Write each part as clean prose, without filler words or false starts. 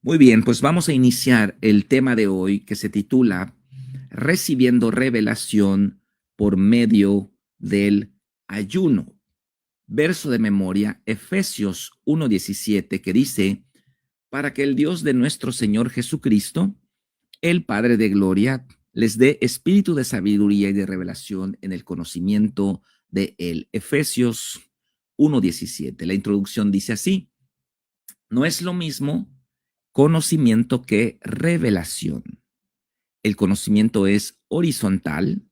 Muy bien, pues vamos a iniciar el tema de hoy que se titula Recibiendo revelación por medio del ayuno. Verso de memoria, Efesios 1:17, que dice, para que el Dios de nuestro Señor Jesucristo, el Padre de gloria, les dé espíritu de sabiduría y de revelación en el conocimiento de él. Efesios 1:17. La introducción dice así, no es lo mismo conocimiento que revelación. El conocimiento es horizontal,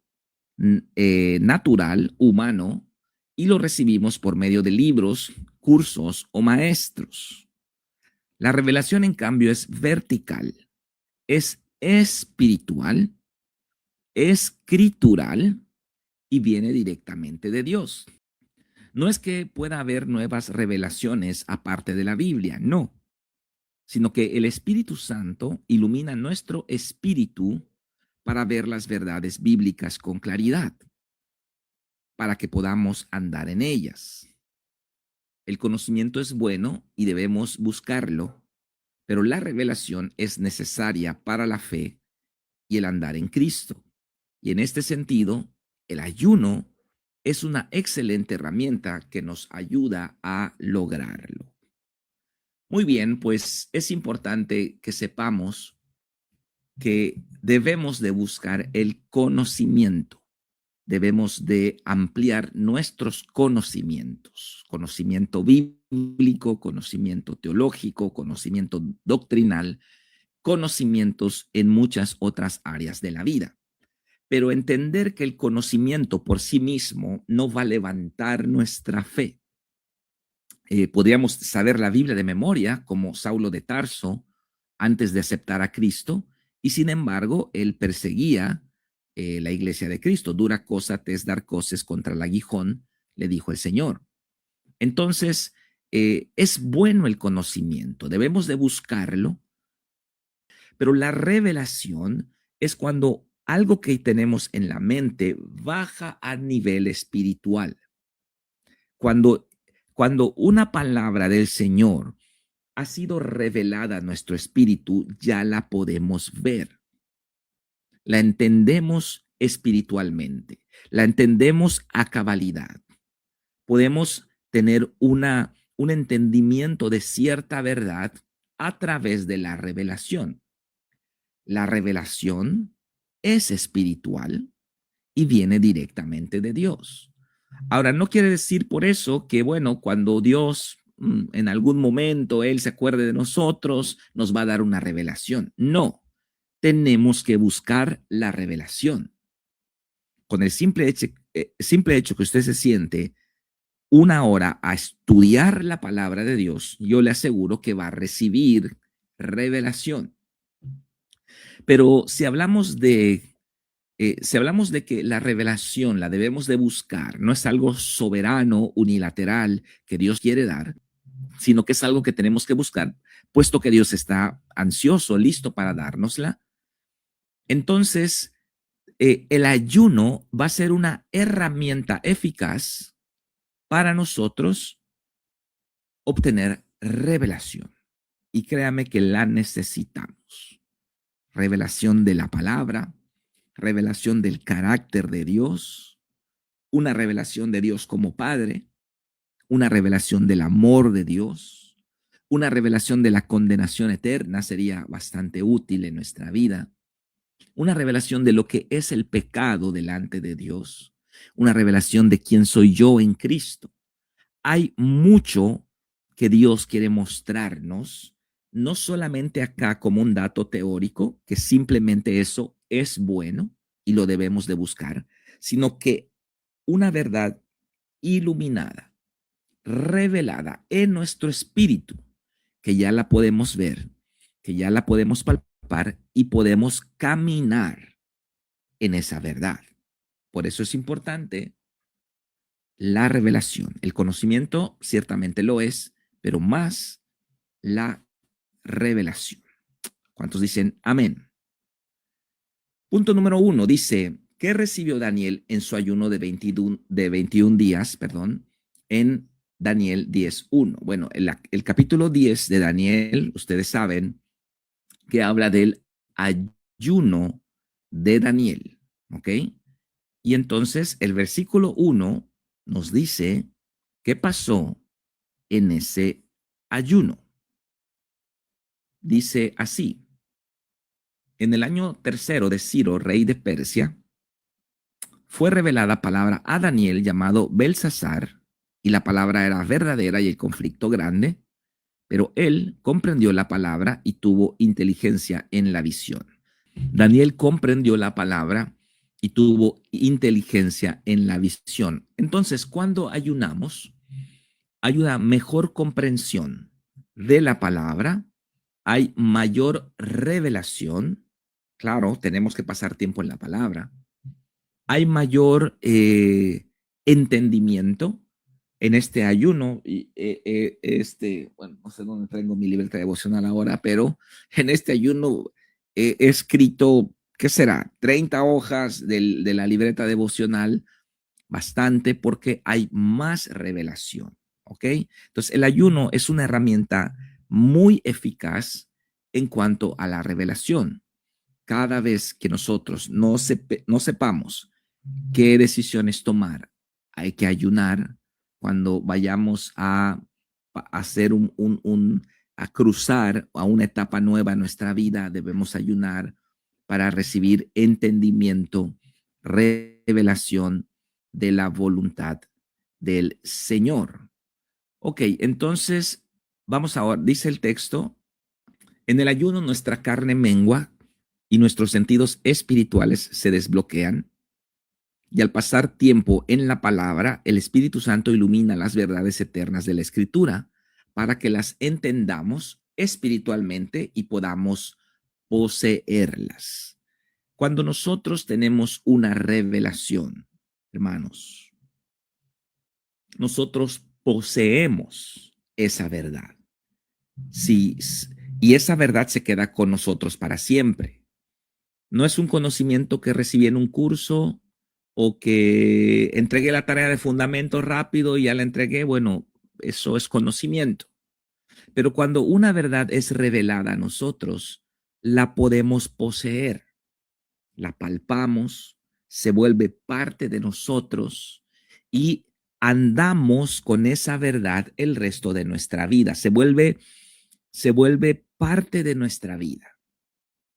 natural, humano, y lo recibimos por medio de libros, cursos o maestros. La revelación, en cambio, es vertical, es espiritual, escritural y viene directamente de Dios. No es que pueda haber nuevas revelaciones aparte de la Biblia, no, sino que el Espíritu Santo ilumina nuestro espíritu para ver las verdades bíblicas con claridad, para que podamos andar en ellas. El conocimiento es bueno y debemos buscarlo, pero la revelación es necesaria para la fe y el andar en Cristo. Y en este sentido, el ayuno es una excelente herramienta que nos ayuda a lograrlo. Muy bien, pues es importante que sepamos que debemos de buscar el conocimiento. Debemos de ampliar nuestros conocimientos, conocimiento bíblico, conocimiento teológico, conocimiento doctrinal, conocimientos en muchas otras áreas de la vida. Pero entender que el conocimiento por sí mismo no va a levantar nuestra fe. Podríamos saber la Biblia de memoria, como Saulo de Tarso, antes de aceptar a Cristo, y sin embargo, él perseguía la iglesia de Cristo. Dura cosa te es dar cosas contra el aguijón, le dijo el Señor. Entonces, es bueno el conocimiento, debemos de buscarlo, pero la revelación es cuando algo que tenemos en la mente baja a nivel espiritual. Cuando, cuando una palabra del Señor ha sido revelada a nuestro espíritu, ya la podemos ver. La entendemos espiritualmente, la entendemos a cabalidad. Podemos tener un entendimiento de cierta verdad a través de la revelación. La revelación es espiritual y viene directamente de Dios. Ahora, no quiere decir por eso que, bueno, cuando Dios en algún momento Él se acuerde de nosotros, nos va a dar una revelación. No, tenemos que buscar la revelación. Con el simple hecho que usted se siente una hora a estudiar la palabra de Dios, yo le aseguro que va a recibir revelación. Pero si hablamos de que la revelación la debemos de buscar, no es algo soberano, unilateral que Dios quiere dar, sino que es algo que tenemos que buscar, puesto que Dios está ansioso, listo para dárnosla. Entonces, el ayuno va a ser una herramienta eficaz para nosotros obtener revelación. Y créame que la necesitamos. Revelación de la palabra, revelación del carácter de Dios, una revelación de Dios como Padre, una revelación del amor de Dios, una revelación de la condenación eterna sería bastante útil en nuestra vida, una revelación de lo que es el pecado delante de Dios, una revelación de quién soy yo en Cristo. Hay mucho que Dios quiere mostrarnos, no solamente acá como un dato teórico, que simplemente eso es bueno y lo debemos de buscar, sino que una verdad iluminada, revelada en nuestro espíritu, que ya la podemos ver, que ya la podemos palpar y podemos caminar en esa verdad. Por eso es importante la revelación. El conocimiento ciertamente lo es, pero más la revelación. ¿Cuántos dicen amén? Punto número 1 dice, ¿qué recibió Daniel en su ayuno de 21 días, en Daniel 10:1? Bueno, el capítulo 10 de Daniel, ustedes saben, que habla del ayuno de Daniel, ¿ok? Y entonces el versículo 1 nos dice qué pasó en ese ayuno. Dice así: en el año tercero de Ciro, rey de Persia, fue revelada palabra a Daniel llamado Belsasar, y la palabra era verdadera y el conflicto grande, pero él comprendió la palabra y tuvo inteligencia en la visión. Daniel comprendió la palabra y tuvo inteligencia en la visión. Entonces, cuando ayunamos, hay una mejor comprensión de la palabra, hay mayor revelación. Claro, tenemos que pasar tiempo en la palabra. Hay mayor entendimiento en este ayuno. Bueno, no sé dónde tengo mi libreta devocional ahora, pero en este ayuno he escrito, ¿qué será? 30 hojas de la libreta devocional, bastante, porque hay más revelación, ¿ok? Entonces, el ayuno es una herramienta muy eficaz en cuanto a la revelación. Cada vez que nosotros no sepamos qué decisiones tomar, hay que ayunar. Cuando vayamos a hacer a cruzar a una etapa nueva en nuestra vida, debemos ayunar para recibir entendimiento, revelación de la voluntad del Señor. Ok, entonces vamos ahora, dice el texto: en el ayuno nuestra carne mengua y nuestros sentidos espirituales se desbloquean, y al pasar tiempo en la palabra, el Espíritu Santo ilumina las verdades eternas de la Escritura para que las entendamos espiritualmente y podamos poseerlas. Cuando nosotros tenemos una revelación, hermanos, nosotros poseemos esa verdad. Sí, y esa verdad se queda con nosotros para siempre. No es un conocimiento que recibí en un curso o que entregué la tarea de fundamento rápido y ya la entregué. Bueno, eso es conocimiento. Pero cuando una verdad es revelada a nosotros, la podemos poseer, la palpamos, se vuelve parte de nosotros y andamos con esa verdad el resto de nuestra vida. Se vuelve parte de nuestra vida.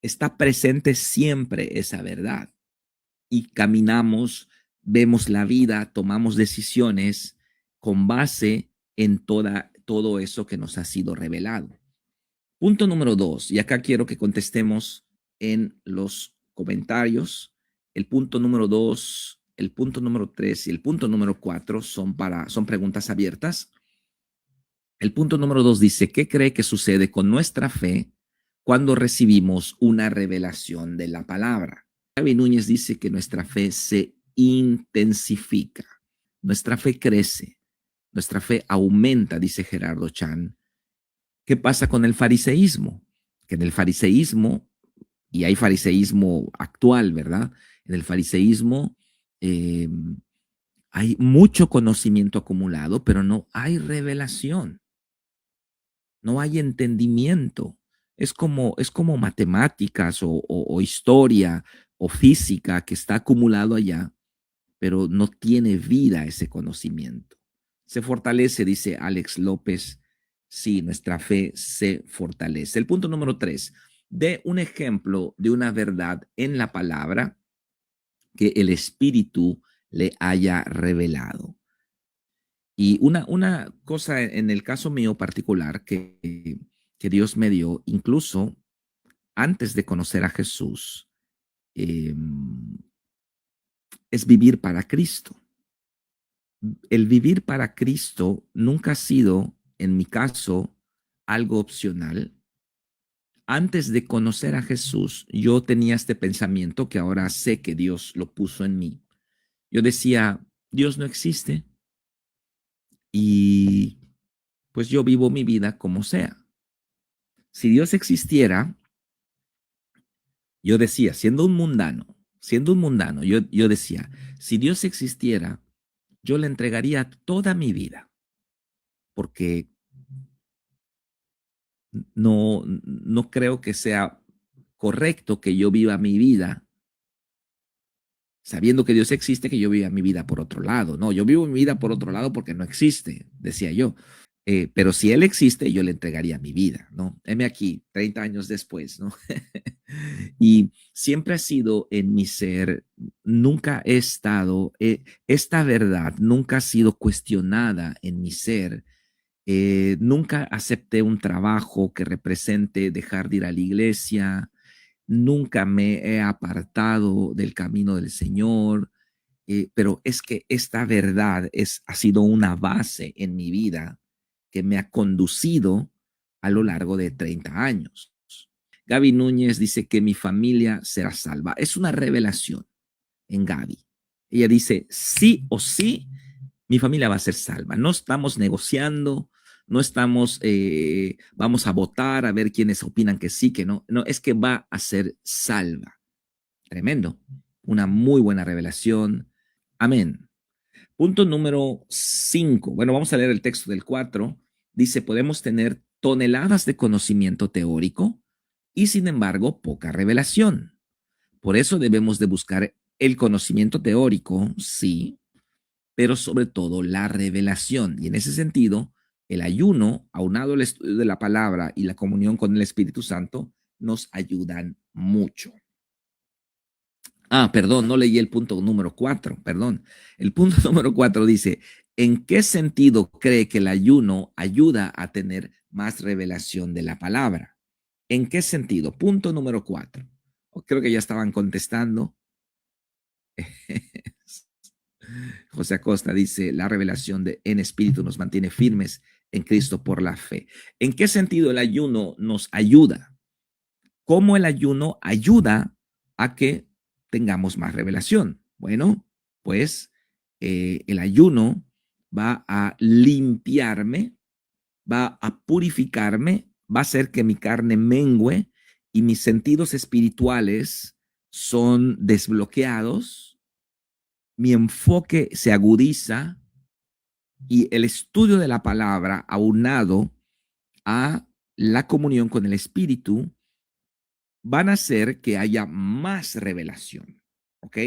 Está presente siempre esa verdad y caminamos, vemos la vida, tomamos decisiones con base en todo eso que nos ha sido revelado. Punto número 2, y acá quiero que contestemos en los comentarios. El punto número 2, el punto número 3 y el punto número 4 son preguntas abiertas. El punto número 2 dice: ¿qué cree que sucede con nuestra fe cuando recibimos una revelación de la palabra? Javi Núñez dice que nuestra fe se intensifica, nuestra fe crece, nuestra fe aumenta, dice Gerardo Chan. ¿Qué pasa con el fariseísmo? Que en el fariseísmo, y hay fariseísmo actual, ¿verdad? En el fariseísmo eh, hay mucho conocimiento acumulado, pero no hay revelación, no hay entendimiento. Es como matemáticas o historia o física que está acumulado allá, pero no tiene vida ese conocimiento. Se fortalece, dice Alex López. Sí, nuestra fe se fortalece. El punto número 3, de un ejemplo de una verdad en la palabra que el Espíritu le haya revelado. Y una cosa en el caso mío particular que Dios me dio, incluso antes de conocer a Jesús, eh, es vivir para Cristo. El vivir para Cristo nunca ha sido, en mi caso, algo opcional. Antes de conocer a Jesús, yo tenía este pensamiento que ahora sé que Dios lo puso en mí. Yo decía: Dios no existe y pues yo vivo mi vida como sea. Si Dios existiera, yo decía, siendo un mundano, yo decía: si Dios existiera, yo le entregaría toda mi vida, porque no creo que sea correcto que yo viva mi vida sabiendo que Dios existe, que yo viva mi vida por otro lado. No, yo vivo mi vida por otro lado porque no existe, decía yo. Pero si Él existe, yo le entregaría mi vida, ¿no? Heme aquí, 30 años después, ¿no? Y siempre ha sido en mi ser, nunca he estado, esta verdad nunca ha sido cuestionada en mi ser. Nunca acepté un trabajo que represente dejar de ir a la iglesia. Nunca me he apartado del camino del Señor. Pero es que esta verdad ha sido una base en mi vida que me ha conducido a lo largo de 30 años. Gaby Núñez dice que mi familia será salva. Es una revelación en Gaby. Ella dice, sí o sí, mi familia va a ser salva. No estamos negociando, no estamos, vamos a votar a ver quiénes opinan que sí, que no. No, es que va a ser salva. Tremendo. Una muy buena revelación. Amén. Punto número 5. Bueno, vamos a leer el texto del 4. Dice, podemos tener toneladas de conocimiento teórico y sin embargo poca revelación. Por eso debemos de buscar el conocimiento teórico, sí, pero sobre todo la revelación. Y en ese sentido, el ayuno, aunado al estudio de la palabra y la comunión con el Espíritu Santo, nos ayudan mucho. Perdón, no leí el punto número 4, perdón. El punto número 4 dice, ¿en qué sentido cree que el ayuno ayuda a tener más revelación de la palabra? ¿En qué sentido? Punto número 4. Creo que ya estaban contestando. José Acosta dice, la revelación en espíritu nos mantiene firmes en Cristo por la fe. ¿En qué sentido el ayuno nos ayuda? ¿Cómo el ayuno ayuda a que tengamos más revelación? Bueno, pues el ayuno va a limpiarme, va a purificarme, va a hacer que mi carne mengüe y mis sentidos espirituales son desbloqueados, mi enfoque se agudiza y el estudio de la palabra aunado a la comunión con el Espíritu van a hacer que haya más revelación, ¿ok?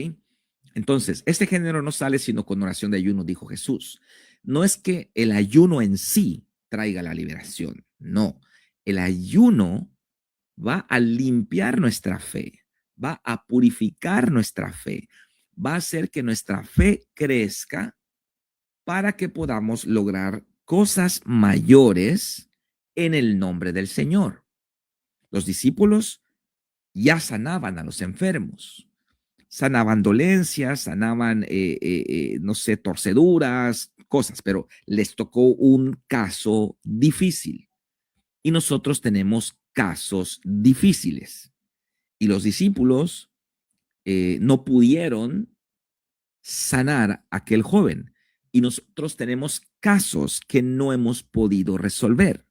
Entonces, este género no sale sino con oración de ayuno, dijo Jesús. No es que el ayuno en sí traiga la liberación, no. El ayuno va a limpiar nuestra fe, va a purificar nuestra fe, va a hacer que nuestra fe crezca para que podamos lograr cosas mayores en el nombre del Señor. Los discípulos ya sanaban a los enfermos, sanaban dolencias, sanaban, no sé, torceduras, cosas, pero les tocó un caso difícil. Y nosotros tenemos casos difíciles. Y los discípulos no pudieron sanar a aquel joven. Y nosotros tenemos casos que no hemos podido resolver.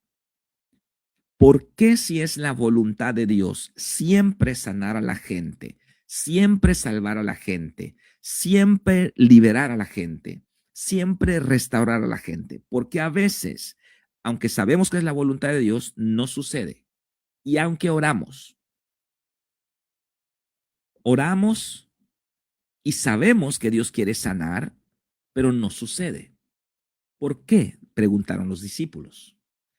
¿Por qué si es la voluntad de Dios siempre sanar a la gente, siempre salvar a la gente, siempre liberar a la gente, siempre restaurar a la gente? Porque a veces, aunque sabemos que es la voluntad de Dios, no sucede. Y aunque oramos y sabemos que Dios quiere sanar, pero no sucede. ¿Por qué? Preguntaron los discípulos.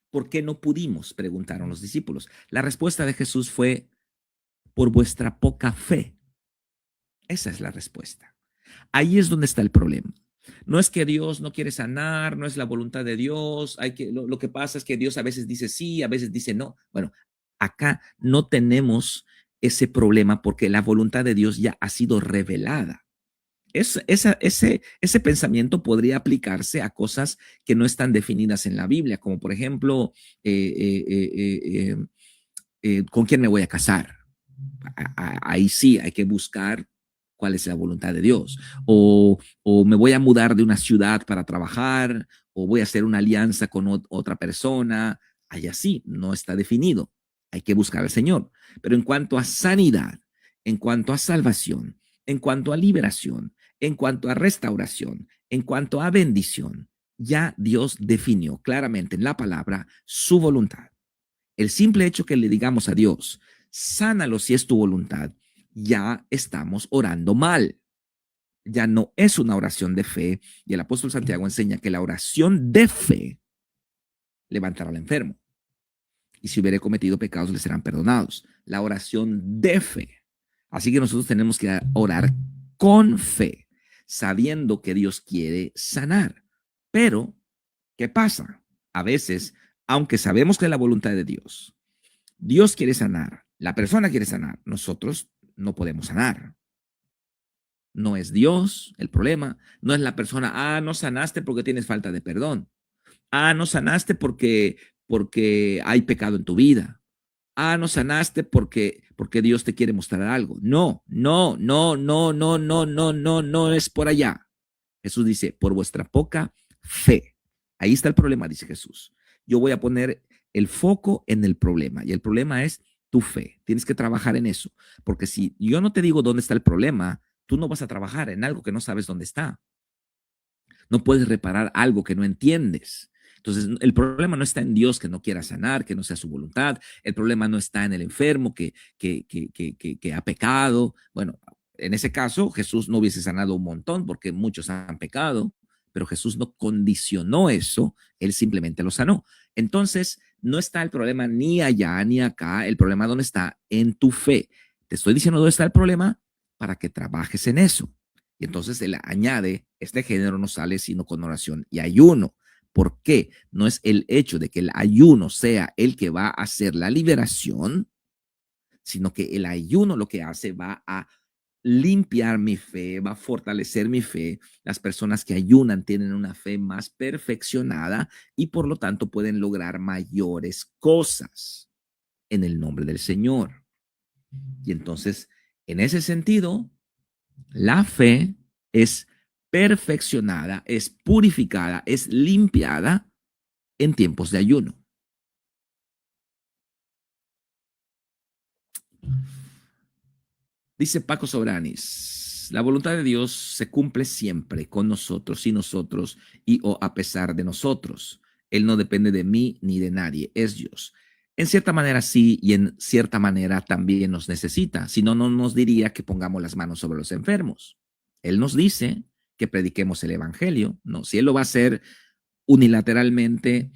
¿Por qué no pudimos? Preguntaron los discípulos. La respuesta de Jesús fue, por vuestra poca fe. Esa es la respuesta. Ahí es donde está el problema. No es que Dios no quiere sanar, no es la voluntad de Dios. Lo que pasa es que Dios a veces dice sí, a veces dice no. Bueno, acá no tenemos ese problema porque la voluntad de Dios ya ha sido revelada. Ese pensamiento podría aplicarse a cosas que no están definidas en la Biblia, como por ejemplo, ¿con quién me voy a casar? Ahí sí hay que buscar cuál es la voluntad de Dios. O me voy a mudar de una ciudad para trabajar, o voy a hacer una alianza con otra persona. Allá sí, no está definido. Hay que buscar al Señor. Pero en cuanto a sanidad, en cuanto a salvación, en cuanto a liberación, en cuanto a restauración, en cuanto a bendición, ya Dios definió claramente en la palabra su voluntad. El simple hecho que le digamos a Dios, sánalo si es tu voluntad, ya estamos orando mal. Ya no es una oración de fe. Y el apóstol Santiago enseña que la oración de fe levantará al enfermo. Y si hubiere cometido pecados, le serán perdonados. La oración de fe. Así que nosotros tenemos que orar con fe, sabiendo que Dios quiere sanar. Pero, ¿qué pasa? A veces, aunque sabemos que es la voluntad de Dios, Dios quiere sanar, la persona quiere sanar, nosotros no podemos sanar. No es Dios el problema, no es la persona, no sanaste porque tienes falta de perdón. No sanaste porque hay pecado en tu vida. No sanaste porque Dios te quiere mostrar algo. No, no, no, no, no, no, no, no, no es por allá. Jesús dice, por vuestra poca fe. Ahí está el problema, dice Jesús. Yo voy a poner el foco en el problema y el problema es tu fe. Tienes que trabajar en eso, porque si yo no te digo dónde está el problema, tú no vas a trabajar en algo que no sabes dónde está. No puedes reparar algo que no entiendes. Entonces, el problema no está en Dios que no quiera sanar, que no sea su voluntad. El problema no está en el enfermo que ha pecado. Bueno, en ese caso, Jesús no hubiese sanado un montón porque muchos han pecado, pero Jesús no condicionó eso, él simplemente lo sanó. Entonces, no está el problema ni allá ni acá. El problema dónde está, en tu fe. Te estoy diciendo dónde está el problema para que trabajes en eso. Y entonces él añade, este género no sale sino con oración y ayuno. ¿Por qué? No es el hecho de que el ayuno sea el que va a hacer la liberación, sino que el ayuno lo que hace va a limpiar mi fe, va a fortalecer mi fe. Las personas que ayunan tienen una fe más perfeccionada y por lo tanto pueden lograr mayores cosas en el nombre del Señor. Y entonces, en ese sentido, la fe es perfeccionada, es purificada, es limpiada en tiempos de ayuno. Dice Paco Sobranis, la voluntad de Dios se cumple siempre con nosotros y nosotros y o a pesar de nosotros. Él no depende de mí ni de nadie, es Dios. En cierta manera sí y en cierta manera también nos necesita, si no, no nos diría que pongamos las manos sobre los enfermos. Él nos dice que prediquemos el evangelio, no, si él lo va a hacer unilateralmente,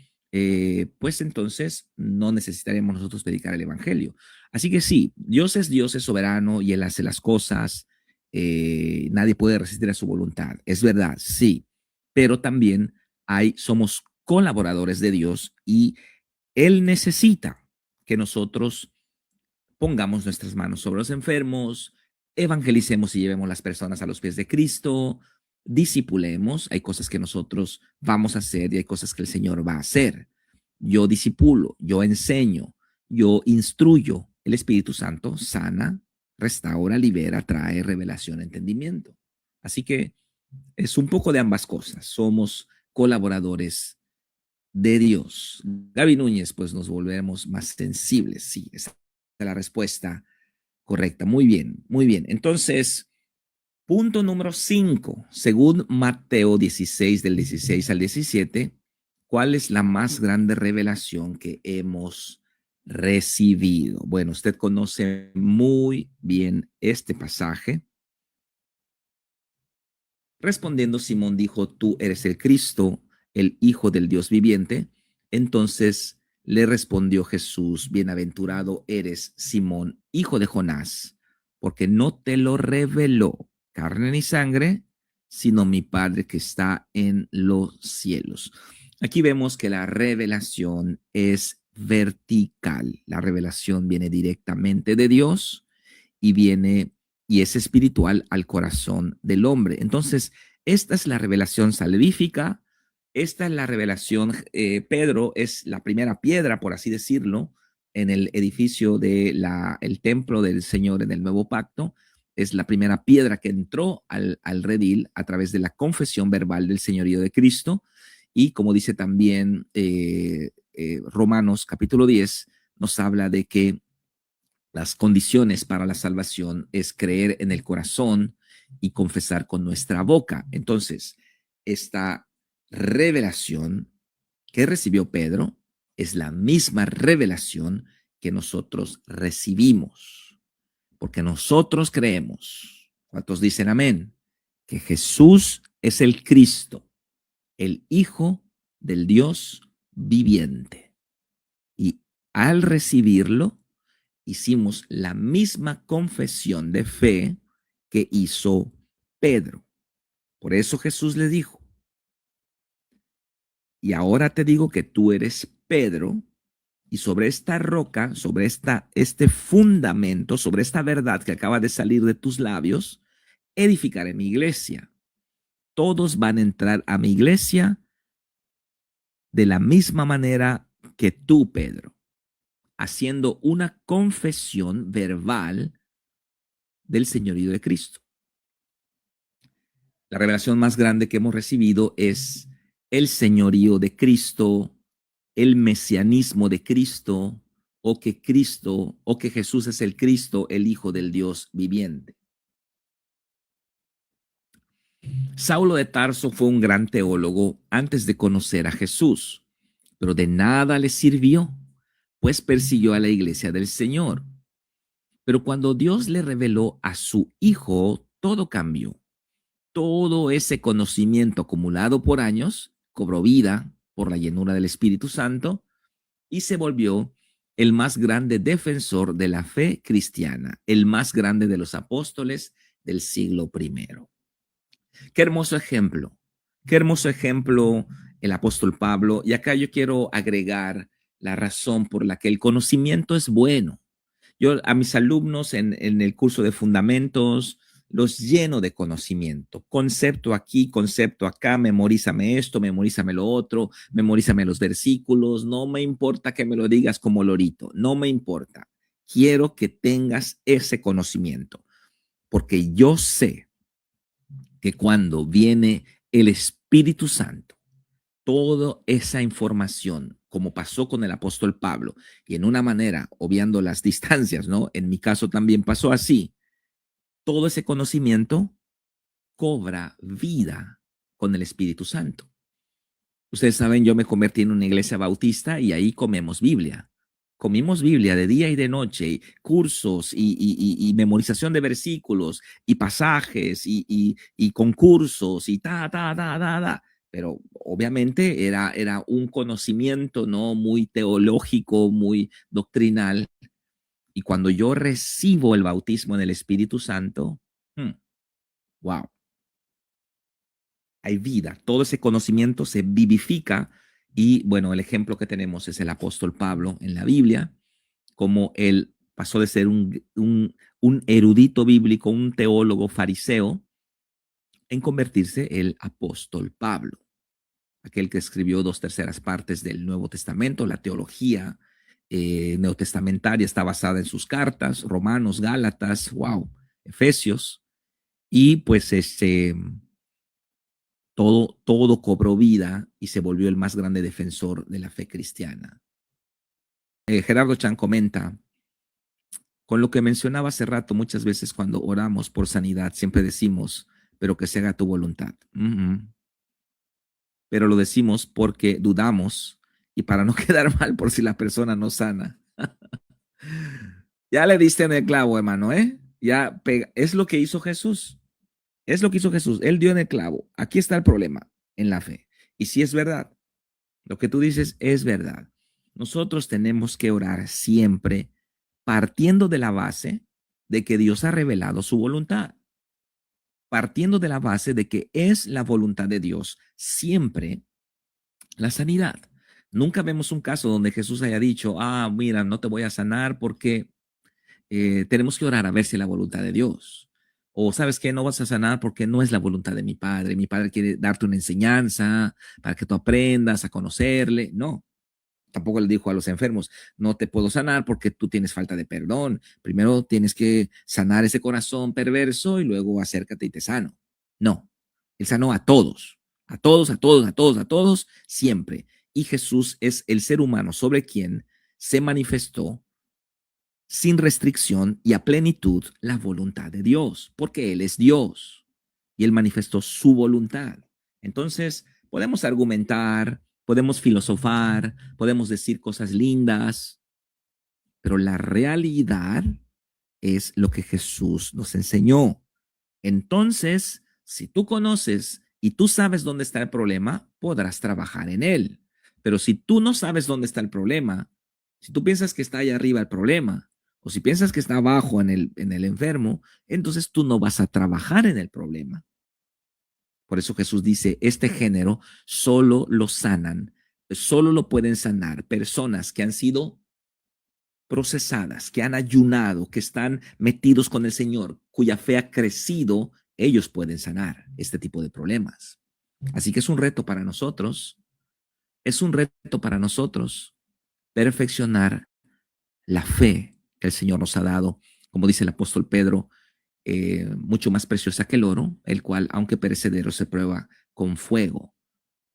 pues entonces no necesitaremos nosotros predicar el evangelio. Así que sí, Dios es soberano y él hace las cosas, nadie puede resistir a su voluntad, es verdad, sí, pero también somos colaboradores de Dios y él necesita que nosotros pongamos nuestras manos sobre los enfermos, evangelicemos y llevemos las personas a los pies de Cristo, discipulemos. Hay cosas que nosotros vamos a hacer y hay cosas que el Señor va a hacer. Yo disipulo, yo enseño, yo instruyo. El Espíritu Santo sana, restaura, libera, trae revelación, entendimiento. Así que es un poco de ambas cosas. Somos colaboradores de Dios. Gaby Núñez, pues nos volvemos más sensibles. Sí, esa es la respuesta correcta. Muy bien, muy bien. Entonces, punto número 5, según Mateo 16, del 16 al 17, ¿cuál es la más grande revelación que hemos recibido? Bueno, usted conoce muy bien este pasaje. Respondiendo, Simón dijo, tú eres el Cristo, el Hijo del Dios viviente. Entonces le respondió Jesús, bienaventurado eres, Simón, hijo de Jonás, porque no te lo reveló carne ni sangre, sino mi Padre que está en los cielos. Aquí vemos que la revelación es vertical. La revelación viene directamente de Dios y viene y es espiritual al corazón del hombre. Entonces, esta es la revelación salvífica, esta es la revelación, Pedro es la primera piedra, por así decirlo, en el edificio del el templo del Señor en el nuevo pacto, es la primera piedra que entró al redil a través de la confesión verbal del señorío de Cristo, y como dice también Romanos capítulo 10, nos habla de que las condiciones para la salvación es creer en el corazón y confesar con nuestra boca. Entonces, esta revelación que recibió Pedro es la misma revelación que nosotros recibimos, porque nosotros creemos. ¿Cuántos dicen amén? Que Jesús es el Cristo, el Hijo del Dios viviente. Y al recibirlo, hicimos la misma confesión de fe que hizo Pedro. Por eso Jesús le dijo, y ahora te digo que tú eres Pedro, y sobre esta roca, sobre este fundamento, sobre esta verdad que acaba de salir de tus labios, edificaré mi iglesia. Todos van a entrar a mi iglesia de la misma manera que tú, Pedro, haciendo una confesión verbal del señorío de Cristo. La revelación más grande que hemos recibido es el señorío de Cristo, el mesianismo de Cristo, o que Jesús es el Cristo, el Hijo del Dios viviente. Saulo de Tarso fue un gran teólogo antes de conocer a Jesús, pero de nada le sirvió, pues persiguió a la iglesia del Señor. Pero cuando Dios le reveló a su Hijo, todo cambió. Todo ese conocimiento acumulado por años cobró vida por la llenura del Espíritu Santo y se volvió el más grande defensor de la fe cristiana, el más grande de los apóstoles del siglo primero. Qué hermoso ejemplo el apóstol Pablo. Y acá yo quiero agregar la razón por la que el conocimiento es bueno. Yo a mis alumnos en el curso de fundamentos los lleno de conocimiento, concepto aquí, concepto acá, memorízame esto, memorízame lo otro, memorízame los versículos, no me importa que me lo digas como lorito, no me importa. Quiero que tengas ese conocimiento, porque yo sé que cuando viene el Espíritu Santo, toda esa información, como pasó con el apóstol Pablo, y en una manera, obviando las distancias, ¿no? En mi caso también pasó así. Todo ese conocimiento cobra vida con el Espíritu Santo. Ustedes saben, yo me convertí en una iglesia bautista y ahí comemos Biblia. Comimos Biblia de día y de noche, y cursos y memorización de versículos y pasajes y concursos y ta. Pero obviamente era un conocimiento no muy teológico, muy doctrinal. Y cuando yo recibo el bautismo en el Espíritu Santo, wow, hay vida. Todo ese conocimiento se vivifica. Y bueno, el ejemplo que tenemos es el apóstol Pablo en la Biblia, como él pasó de ser un erudito bíblico, un teólogo fariseo, en convertirse el apóstol Pablo, aquel que escribió 2/3 partes del Nuevo Testamento. La teología neotestamentaria está basada en sus cartas, Romanos, Gálatas, wow, Efesios, y pues todo cobró vida y se volvió el más grande defensor de la fe cristiana. Gerardo Chan comenta, con lo que mencionaba hace rato, muchas veces cuando oramos por sanidad, siempre decimos, pero que se haga tu voluntad. Pero lo decimos porque dudamos y para no quedar mal por si la persona no sana. Ya le diste en el clavo, hermano, ¿eh? Ya pega. Es lo que hizo Jesús. Es lo que hizo Jesús. Él dio en el clavo. Aquí está el problema en la fe. Y si es verdad, lo que tú dices es verdad. Nosotros tenemos que orar siempre partiendo de la base de que Dios ha revelado su voluntad. Partiendo de la base de que es la voluntad de Dios siempre la sanidad. Nunca vemos un caso donde Jesús haya dicho, mira, no te voy a sanar porque tenemos que orar a ver si es la voluntad de Dios. O sabes que no vas a sanar porque no es la voluntad de mi Padre. Mi Padre quiere darte una enseñanza para que tú aprendas a conocerle. No, tampoco le dijo a los enfermos, no te puedo sanar porque tú tienes falta de perdón. Primero tienes que sanar ese corazón perverso y luego acércate y te sano. No, él sanó a todos, a todos, a todos, a todos, a todos, siempre. Y Jesús es el ser humano sobre quien se manifestó sin restricción y a plenitud la voluntad de Dios, porque Él es Dios y Él manifestó su voluntad. Entonces, podemos argumentar, podemos filosofar, podemos decir cosas lindas, pero la realidad es lo que Jesús nos enseñó. Entonces, si tú conoces y tú sabes dónde está el problema, podrás trabajar en él. Pero si tú no sabes dónde está el problema, si tú piensas que está allá arriba el problema, o si piensas que está abajo en el enfermo, entonces tú no vas a trabajar en el problema. Por eso Jesús dice, este género solo lo sanan, solo lo pueden sanar personas que han sido procesadas, que han ayunado, que están metidos con el Señor, cuya fe ha crecido, ellos pueden sanar este tipo de problemas. Así que es un reto para nosotros, es un reto para nosotros perfeccionar la fe que el Señor nos ha dado, como dice el apóstol Pedro, mucho más preciosa que el oro, el cual, aunque perecedero, se prueba con fuego.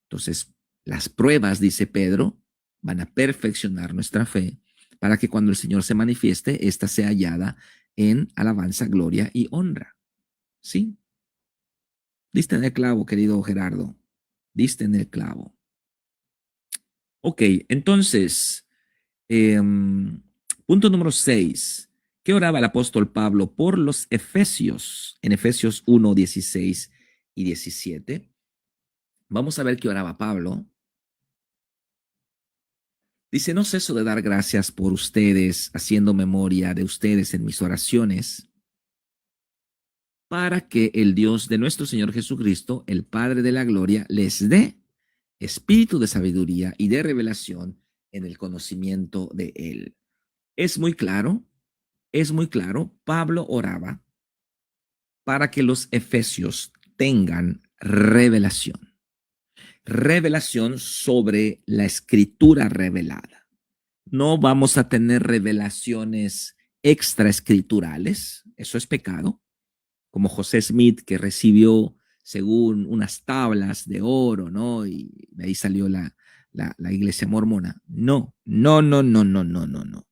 Entonces, las pruebas, dice Pedro, van a perfeccionar nuestra fe para que cuando el Señor se manifieste, ésta sea hallada en alabanza, gloria y honra. ¿Sí? Diste en el clavo, querido Gerardo. Diste en el clavo. Ok, entonces, punto número 6. ¿Qué oraba el apóstol Pablo por los Efesios? En Efesios 1, 16 y 17. Vamos a ver qué oraba Pablo. Dice, no ceso de dar gracias por ustedes, haciendo memoria de ustedes en mis oraciones, para que el Dios de nuestro Señor Jesucristo, el Padre de la Gloria, les dé espíritu de sabiduría y de revelación en el conocimiento de Él. Es muy claro, es muy claro. Pablo oraba para que los efesios tengan revelación, revelación sobre la escritura revelada. No vamos a tener revelaciones extraescriturales, eso es pecado, como José Smith que recibió según unas tablas de oro, ¿no? Y de ahí salió la iglesia mormona. No, no, no, no, no, no, no, no.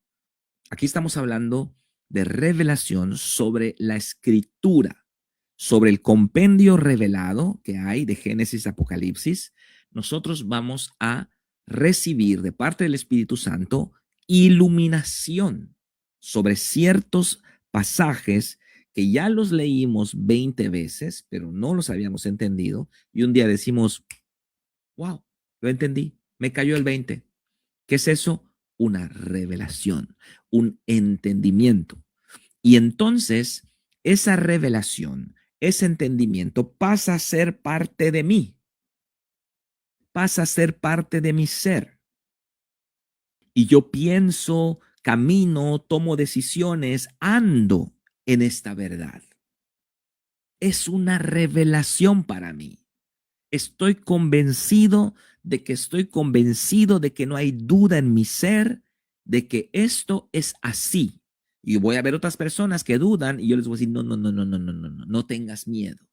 Aquí estamos hablando de revelación sobre la escritura, sobre el compendio revelado que hay de Génesis a Apocalipsis. Nosotros vamos a recibir de parte del Espíritu Santo iluminación sobre ciertos pasajes que ya los leímos 20 veces, pero no los habíamos entendido. Y un día decimos, wow, lo entendí, me cayó el 20. ¿Qué es eso? Una revelación, un entendimiento. Y entonces esa revelación, ese entendimiento pasa a ser parte de mí, pasa a ser parte de mi ser. Y yo pienso, camino, tomo decisiones, ando en esta verdad. Es una revelación para mí. Estoy convencido de que no hay duda en mi ser de que esto es así. Y voy a ver otras personas que dudan y yo les voy a decir, no, no, no, no, no, no, no, no, no tengas miedo.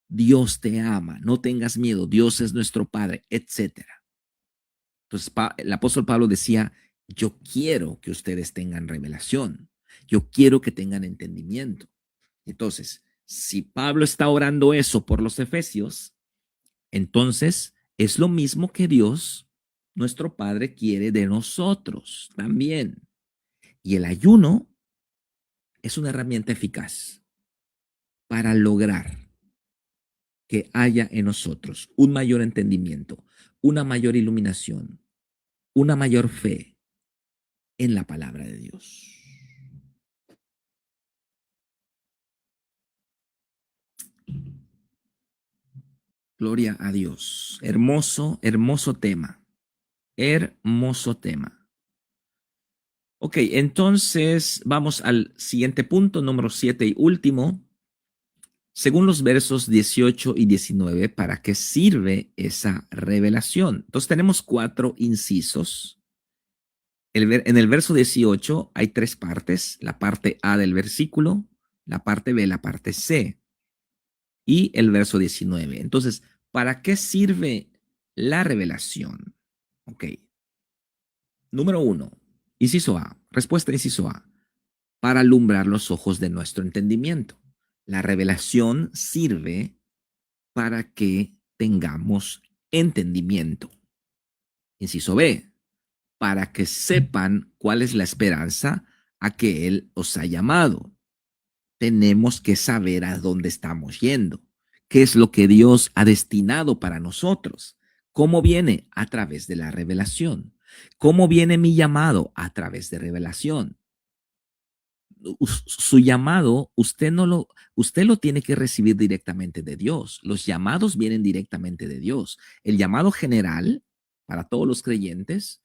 Dios te ama, no tengas miedo, Dios es nuestro Padre, etcétera. Entonces, el apóstol Pablo decía, yo quiero que ustedes tengan revelación, yo quiero que tengan entendimiento. Entonces, si Pablo está orando eso por los efesios, entonces es lo mismo que Dios, nuestro Padre, quiere de nosotros también. Y el ayuno es una herramienta eficaz para lograr que haya en nosotros un mayor entendimiento, una mayor iluminación, una mayor fe en la palabra de Dios. Gloria a Dios. Hermoso, hermoso tema. Hermoso tema. Ok, entonces vamos al siguiente punto, número 7 y último. Según los versos 18 y 19, ¿para qué sirve esa revelación? Entonces tenemos 4 incisos. En el verso 18 hay 3 partes, la parte A del versículo, la parte B, la parte C y el verso 19. Entonces, ¿para qué sirve la revelación? Ok. Número 1, inciso A, respuesta inciso A, para alumbrar los ojos de nuestro entendimiento. La revelación sirve para que tengamos entendimiento. Inciso B, para que sepan cuál es la esperanza a que Él os ha llamado. Tenemos que saber a dónde estamos yendo, qué es lo que Dios ha destinado para nosotros. ¿Cómo viene? A través de la revelación. ¿Cómo viene mi llamado? A través de revelación. Su llamado, usted lo tiene que recibir directamente de Dios. Los llamados vienen directamente de Dios. El llamado general para todos los creyentes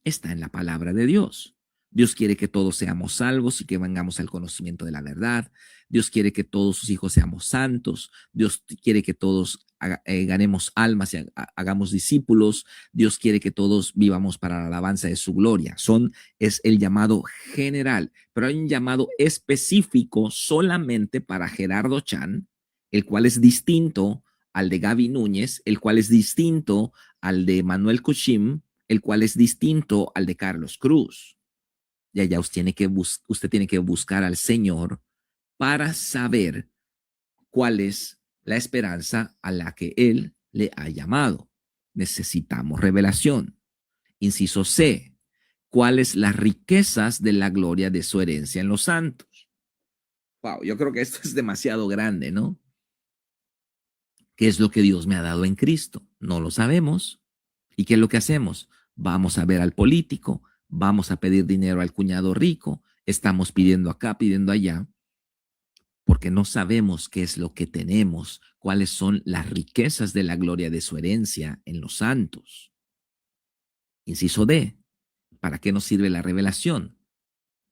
está en la palabra de Dios. Dios quiere que todos seamos salvos y que vengamos al conocimiento de la verdad. Dios quiere que todos sus hijos seamos santos. Dios quiere que todos ganemos almas y hagamos discípulos. Dios quiere que todos vivamos para la alabanza de su gloria. Es el llamado general, pero hay un llamado específico solamente para Gerardo Chan, el cual es distinto al de Gaby Núñez, el cual es distinto al de Manuel Cushim, el cual es distinto al de Carlos Cruz. Y allá usted tiene que buscar al Señor para saber cuál es la esperanza a la que Él le ha llamado. Necesitamos revelación. Inciso C. ¿Cuáles las riquezas de la gloria de su herencia en los santos? Wow, yo creo que esto es demasiado grande, ¿no? ¿Qué es lo que Dios me ha dado en Cristo? No lo sabemos. ¿Y qué es lo que hacemos? Vamos a ver al político, vamos a pedir dinero al cuñado rico, estamos pidiendo acá, pidiendo allá, porque no sabemos qué es lo que tenemos, cuáles son las riquezas de la gloria de su herencia en los santos. Inciso D, ¿para qué nos sirve la revelación?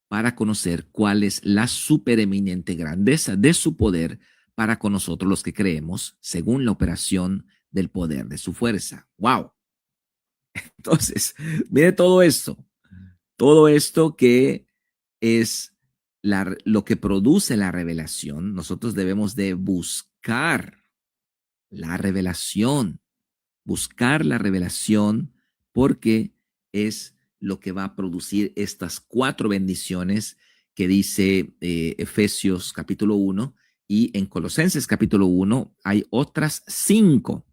Para conocer cuál es la supereminente grandeza de su poder para con nosotros los que creemos, según la operación del poder de su fuerza. ¡Wow! Entonces, mire todo esto que es lo que produce la revelación. Nosotros debemos de buscar la revelación porque es lo que va a producir estas 4 bendiciones que dice Efesios capítulo 1 y en Colosenses capítulo 1 hay otras 5.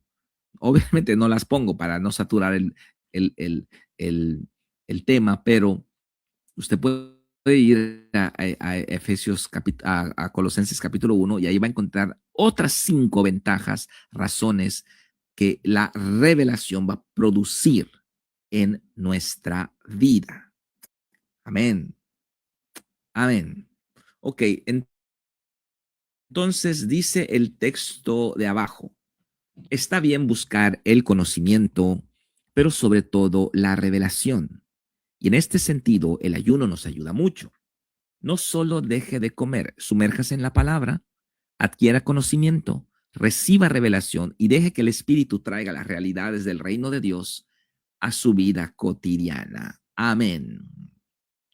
Obviamente no las pongo para no saturar el, el, el tema, pero usted puede ir a Efesios, a Colosenses capítulo 1 y ahí va a encontrar otras 5 ventajas, razones que la revelación va a producir en nuestra vida. Amén. Amén. Ok, entonces dice el texto de abajo, está bien buscar el conocimiento, pero sobre todo la revelación. Y en este sentido, el ayuno nos ayuda mucho. No solo deje de comer, sumérjase en la palabra, adquiera conocimiento, reciba revelación y deje que el Espíritu traiga las realidades del reino de Dios a su vida cotidiana. Amén.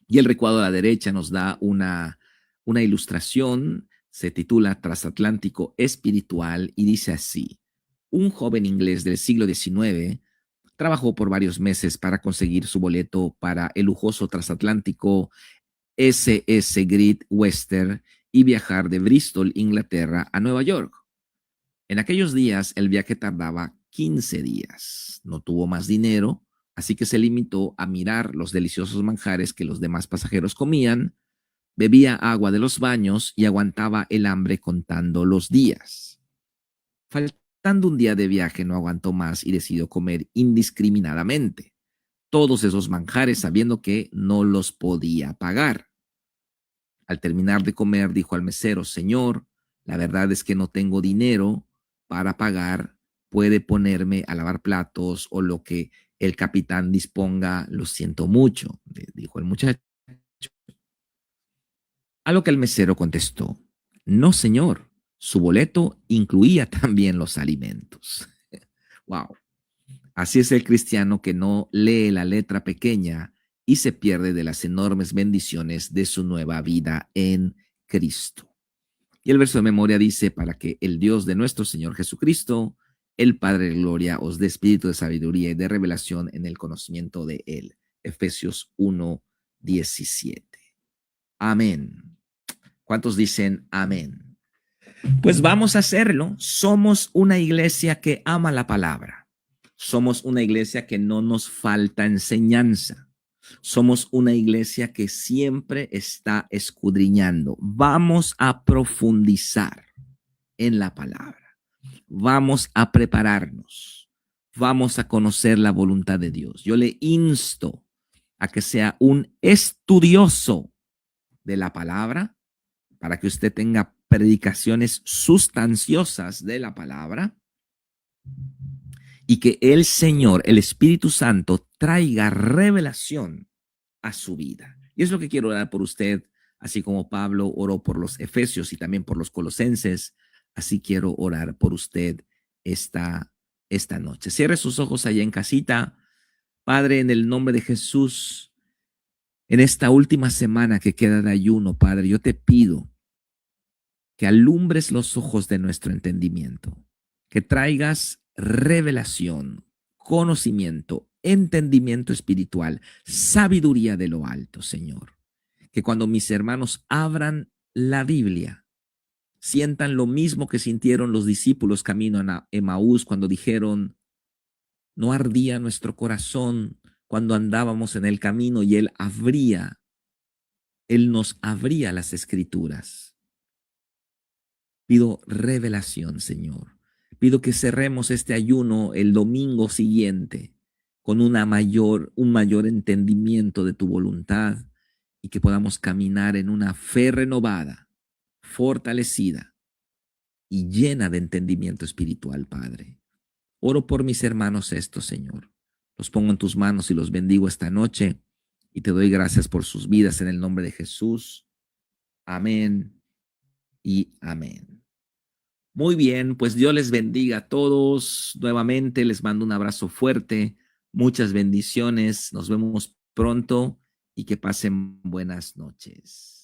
Y el recuadro a la derecha nos da una ilustración, se titula Transatlántico Espiritual y dice así: un joven inglés del siglo XIX trabajó por varios meses para conseguir su boleto para el lujoso transatlántico SS Great Western y viajar de Bristol, Inglaterra, a Nueva York. En aquellos días el viaje tardaba 15 días. No tuvo más dinero, así que se limitó a mirar los deliciosos manjares que los demás pasajeros comían, bebía agua de los baños y aguantaba el hambre contando los días. Faltando un día de viaje, no aguantó más y decidió comer indiscriminadamente todos esos manjares sabiendo que no los podía pagar. Al terminar de comer, dijo al mesero: señor, la verdad es que no tengo dinero para pagar, puede ponerme a lavar platos o lo que el capitán disponga, lo siento mucho, dijo el muchacho. A lo que el mesero contestó: no, señor, su boleto incluía también los alimentos. Wow. Así es el cristiano que no lee la letra pequeña y se pierde de las enormes bendiciones de su nueva vida en Cristo. Y el verso de memoria dice: para que el Dios de nuestro Señor Jesucristo, el Padre de gloria, os dé espíritu de sabiduría y de revelación en el conocimiento de Él. Efesios 1:17. Amén. ¿Cuántos dicen amén? Pues vamos a hacerlo. Somos una iglesia que ama la palabra. Somos una iglesia que no nos falta enseñanza. Somos una iglesia que siempre está escudriñando. Vamos a profundizar en la palabra. Vamos a prepararnos. Vamos a conocer la voluntad de Dios. Yo le insto a que sea un estudioso de la palabra para que usted tenga predicaciones sustanciosas de la palabra y que el Señor, el Espíritu Santo, traiga revelación a su vida. Y es lo que quiero orar por usted, así como Pablo oró por los Efesios y también por los Colosenses. Así quiero orar por usted esta noche. Cierre sus ojos allá en casita. Padre, en el nombre de Jesús, en esta última semana que queda de ayuno, Padre, yo te pido que alumbres los ojos de nuestro entendimiento, que traigas revelación, conocimiento, entendimiento espiritual, sabiduría de lo alto, Señor. Que cuando mis hermanos abran la Biblia, sientan lo mismo que sintieron los discípulos camino a Emaús cuando dijeron, no ardía nuestro corazón cuando andábamos en el camino y Él nos abría las escrituras. Pido revelación, Señor. Pido que cerremos este ayuno el domingo siguiente con un mayor entendimiento de tu voluntad y que podamos caminar en una fe renovada, fortalecida y llena de entendimiento espiritual, Padre. Oro por mis hermanos estos, Señor. Los pongo en tus manos y los bendigo esta noche y te doy gracias por sus vidas en el nombre de Jesús. Amén y amén. Muy bien, pues Dios les bendiga a todos. Nuevamente les mando un abrazo fuerte, muchas bendiciones. Nos vemos pronto y que pasen buenas noches.